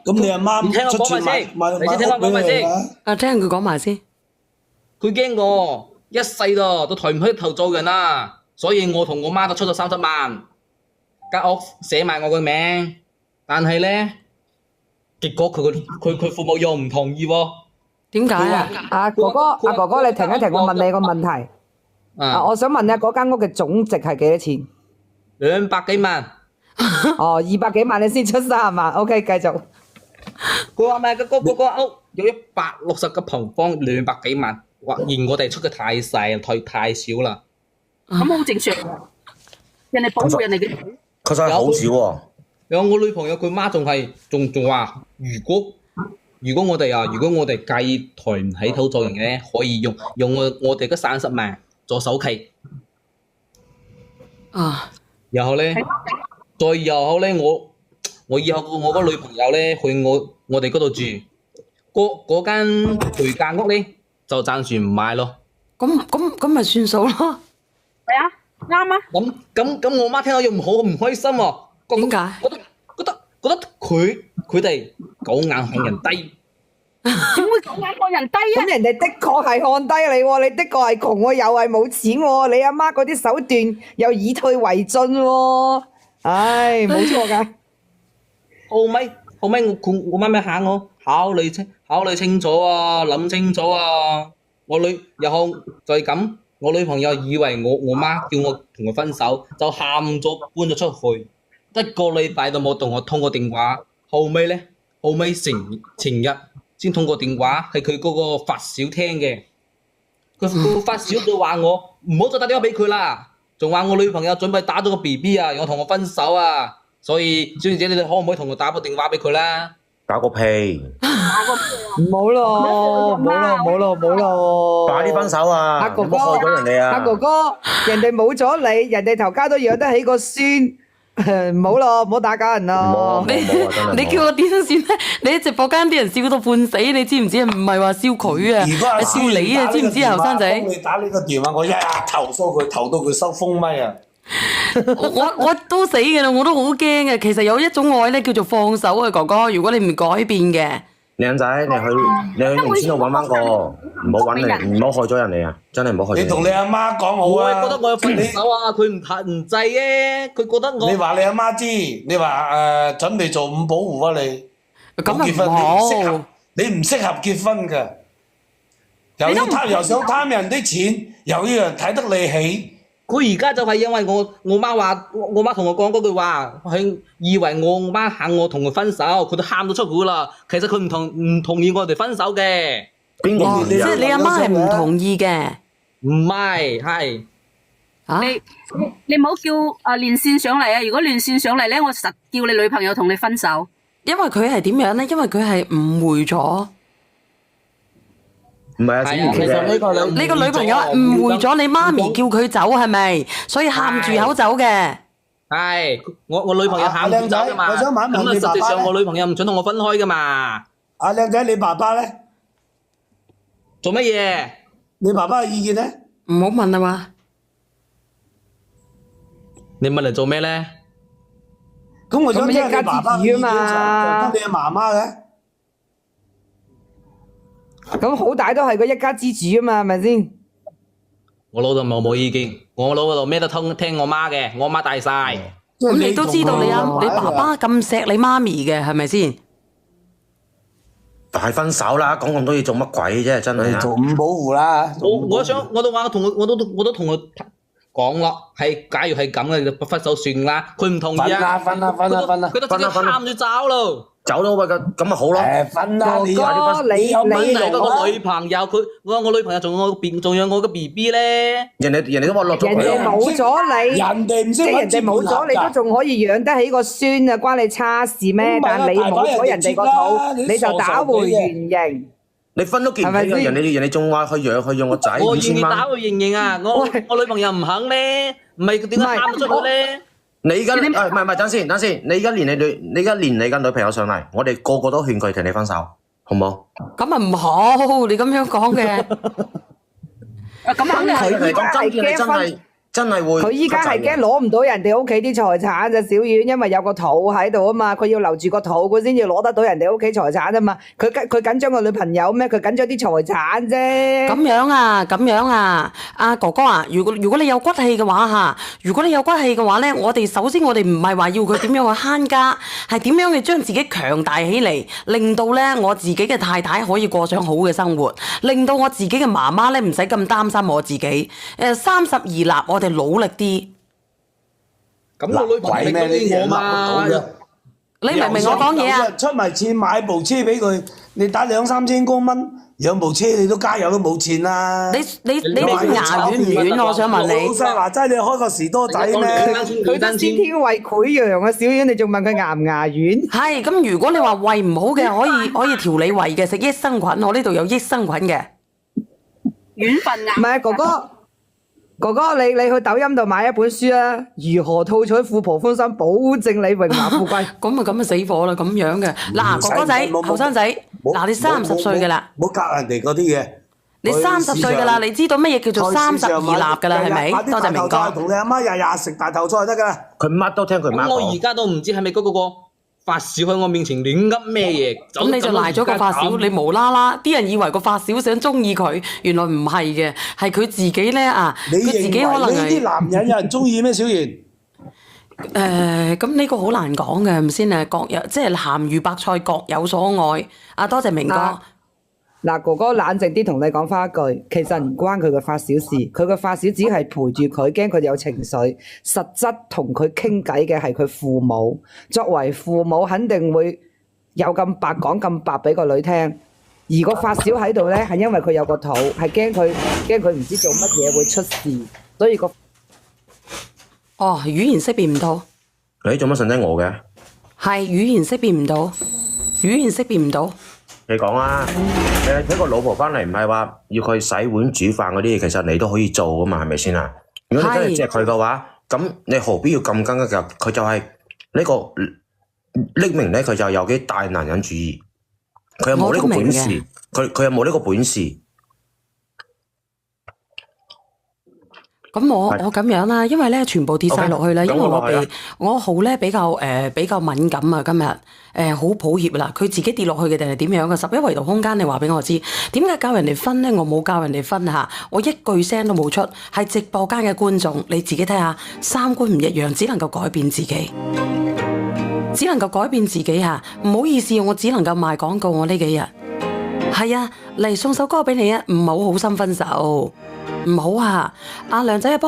咁你阿媽出錢買你先聽我講埋先。啊，聽佢講埋先。佢驚我一世都抬唔起頭做人啦，所以我同我媽都出咗30萬，間屋寫埋我個名，但係咧，結果佢父母又唔同意喎。點解啊？啊哥哥，你停一停，我問你個問題。我想問咧，嗰間屋嘅總值係幾多錢？200幾萬。哦，200幾萬你先出30萬 ，OK， 繼續。佢話咩？嗰個屋有160個平方，200幾萬，嫌我哋出嘅太細，太少啦。咁好正常喎，人哋保護人哋嘅。確實係好少喎。有我女朋友佢媽仲話，如果我哋介意抬唔起頭做人咧，可以用我哋嗰30萬做首期。啊，然後咧，再然後咧，我以後我個女朋友咧去我哋嗰度住，嗰間陪嫁屋咧就暫時唔買咯。咁咪算數咯。係啊，啱啊。咁我媽聽到又唔開心喎。點解？覺得佢哋狗眼看人低。點會狗眼看人低啊？咁人哋的確係看低你喎，你的確係窮喎，又係冇錢喎，你阿媽嗰啲手段又以退為進喎，唉，冇錯㗎。後尾我媽咪喊我考慮清楚啊，諗清楚啊。然後就係咁，我女朋友以為我媽叫我同佢分手，就喊咗搬咗出去，一個禮拜都冇同我通過電話。後尾前日先通過電話，係佢嗰個發小聽嘅。佢發小就話我唔好再打電話俾佢啦，仲話我女朋友準備打咗個 BB 啊，要同我分手啊。所以小姐你哋可唔可以同我打個電話俾佢啦？搞個屁！唔好咯，快啲分手啊！阿哥哥，唔好害咗人哋啊！阿哥哥，人哋冇咗你，人哋頭家都養得起個孫。唔好咯，唔好打假人咯。你叫我點算咧？你喺直播間啲人笑到半死，你知唔知啊？唔係話笑佢啊，係笑你啊！知唔知後生仔？你打呢個電話，我一投訴佢，投到佢收風咪啊！我都死嘅啦，我都好驚嘅。其實有一種愛咧，叫做放手啊，哥哥。如果你唔改變嘅，靚仔，你去原先度揾翻個，唔好揾你，唔好害咗人哋啊！真係唔好害咗人哋。你同你阿媽講好啊！我覺得我有分手啊，佢唔制嘅，佢覺得我。你話你阿媽知，你話準備做五保戶啊你。咁啊結婚唔好，你唔適合結婚㗎，又想貪人啲錢，又要人睇得你起。佢而家就係因為我媽同我講嗰句話，佢以為我媽喊我同佢分手，佢都喊到出嚟啦。其實佢唔同意我哋分手嘅。邊個即係你阿媽係唔同意嘅？唔係。啊？你唔好叫連線上嚟啊！如果連線上嚟咧，我實叫你女朋友同你分手。因為佢係點樣咧？因為佢係誤會咗。唔係啊，其實呢個你個女朋友誤會咗你媽咪叫佢走係咪？所以喊住口走嘅。係我女朋友喊住走㗎嘛。我想問一問你爸爸咧。咁實際上我女朋友唔想同我分開㗎嘛。阿靚仔，你爸爸咧？做乜嘢？你爸爸嘅意見咧？唔好問啊嘛。你問嚟做咩咧？咁我想聽一家你爸爸嘅意見，就得你阿媽媽嘅。咁好歹都係個一家之主啊嘛，係咪先？我老豆冇意見，我老豆咩都聽我媽嘅，我媽大晒。咁你都知道你爸爸咁錫你媽咪嘅，係咪先？快分手啦！講咁多嘢做乜鬼啫？真係做五保戶啦。我都同佢講咯，係假如係咁嘅，就分手算啦。佢唔同意啊！分啦！佢都直接喊住走咯。走咯喂，咁咪好咯。分啦！你有問題嗰個女朋友，我女朋友仲有我個 BB 咧。人哋都話落咗人哋冇咗你，人哋唔識即係人哋冇咗你都仲可以養得起個孫啊，關你叉事咩？但你冇咗人哋個肚，你就打回原形。你分都見唔起啊！人哋仲話去養個仔我願2000萬。意打回原形啊！我女朋友唔肯咧，唔係點解喊得出去咧？你而家唔係等先，你而家連你嘅女朋友上嚟，我哋個個都勸佢同你分手，好唔好？咁啊唔好，你咁樣講嘅。咁肯定佢嚟講真嘅，你真係真係會。佢依家係驚攞唔到人哋屋企啲財產啫，小丸，因為有個肚喺度啊嘛，佢要留住個肚，佢先至攞得到人哋屋企財產啊嘛。佢緊張個女朋友咩？佢緊張啲財產啫。咁樣啊，阿哥哥啊，如果你有骨氣嘅話嚇，如果你有骨氣嘅話咧，我哋首先我哋唔係話要佢點樣去慳家，係點樣去將自己強大起嚟，令到咧我自己嘅太太可以過上好嘅生活，令到我自己嘅媽媽咧唔使咁擔心我自己。32立，我哋努力啲。咁我女朋友俾我嘛？你明唔明我講嘢啊？出埋錢買部車俾佢，你打2-3千公蚊養部車，你都加油都冇錢啦。你啲牙軟唔軟？我想問你。老細話齋，你開個士多仔咩？佢都先天胃潰瘍啊，小丸，你仲問佢牙唔牙軟？係咁，如果你話胃唔好嘅，可以調理胃嘅，食益生菌，我呢度有益生菌嘅。軟份啊！唔係哥哥，你去抖音度買一本書啊，如何套取富婆歡心，保證你榮華富貴。咁啊死火啦，咁樣嘅。嗱，哥哥仔，後生仔，嗱你30歲㗎啦，唔好夾人哋嗰啲嘢。你30歲㗎啦，你知道乜嘢叫做32立㗎啦，係咪？多謝明哥。同你阿媽日食大頭菜就得㗎啦。佢乜都聽佢媽講。我而家都唔知係咪嗰個發小喺我面前亂噏咩嘢。咁你就賴咗個發小，你無啦啦，啲人以為個發小想中意佢，原來唔係嘅，係佢自己咧啊，佢自己可能呢啲男人有人中意咩？小賢？咁呢個好難講嘅，係咪先啊？各有即係鹹魚白菜各有所愛。啊，多謝明哥。嗱，哥哥冷靜啲同你講翻一句，其實唔關佢嘅發小事，佢嘅發小只係陪住佢，驚佢有情緒。實質同佢傾偈嘅係佢父母，作為父母肯定會有咁白講咁白俾個女聽。而個發小喺度咧，係因為佢有個肚，係驚佢唔知做乜嘢會出事，所以語言識別唔到。你做乜神憎我嘅？係語言識別唔到，語言識別唔到。你講啊！你睇個老婆翻嚟，唔係話要佢洗碗煮飯嗰啲嘢，其實你都可以做噶嘛，係咪先啊？如果你真係錫佢嘅話，咁你何必要咁斤斤？佢就係呢個匿名咧，佢就有幾大男人主義，佢有冇呢個本事？佢有冇呢個本事？咁我咁樣啦，因為咧全部跌晒落去啦，因為我號咧比較敏感啊，今日好抱歉啦，佢自己跌落去嘅定係點樣嘅？11維度空間，你話俾我知，點解教人哋分咧？我冇教人哋分嚇，我一句聲都冇出，係直播間嘅觀眾，你自己睇下，三觀唔一樣，只能夠改變自己，只能夠改變自己嚇。唔好意思，我只能夠賣廣告，我呢幾日係啊，嚟送首歌俾你啊，唔好好心分手。唔好啊！阿梁仔幫